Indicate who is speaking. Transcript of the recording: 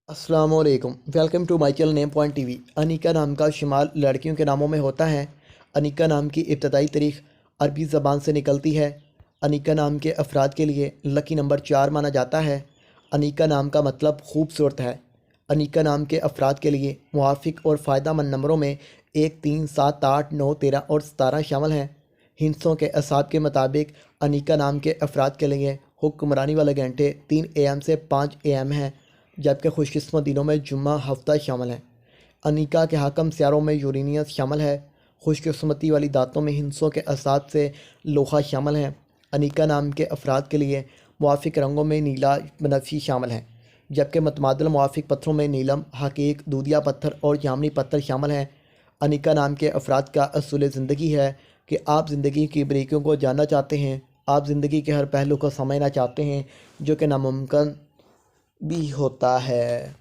Speaker 1: अस्सलामुअलैकुम welcome to my channel name point TV. Anika नाम का शुमार लड़कियों के नामों में होता है। अनिका नाम की इब्तदाई तारीख अरबी ज़बान से निकलती है। अनिका नाम के अफराद के लिए लकी नंबर 4 माना जाता है। अनिका नाम का मतलब खूबसूरत है। अनिका नाम के अफराद के लिए मुवाफ़िक और फ़ायदेमंद नंबरों में 1, 3, 7, 8, 9, 13 और 17 शामिल हैं। हिंसों के असाब के मुताबिक अनिका नाम के अफराद के लिए हुक्मरानी वाले घंटे 3 AM से 5 AM हैं, जबकि खुशकिस्मत दिनों में जुम्मा हफ्ता शामिल है। अनिका के हाकम सियारों में यूरेनियस शामिल है। खुशकिस्मती वाली दांतों में हिंसों के असाब से लोहा शामिल है। अनिका नाम के अफराद के लिए मुवाफ़िक रंगों में नीला बनफशी शामिल है, जबकि मतमादिल मुवाफ़िक पत्थरों में नीलम, हकीक, दूधिया पत्थर और जामनी पत्थर शामिल हैं। अनिका नाम के अफराद का असूल ज़िंदगी है कि आप ज़िंदगी की बारीकियों को जानना चाहते हैं। आप ज़िंदगी के हर पहलू को समझना चाहते हैं, जो कि नामुमकिन भी होता है।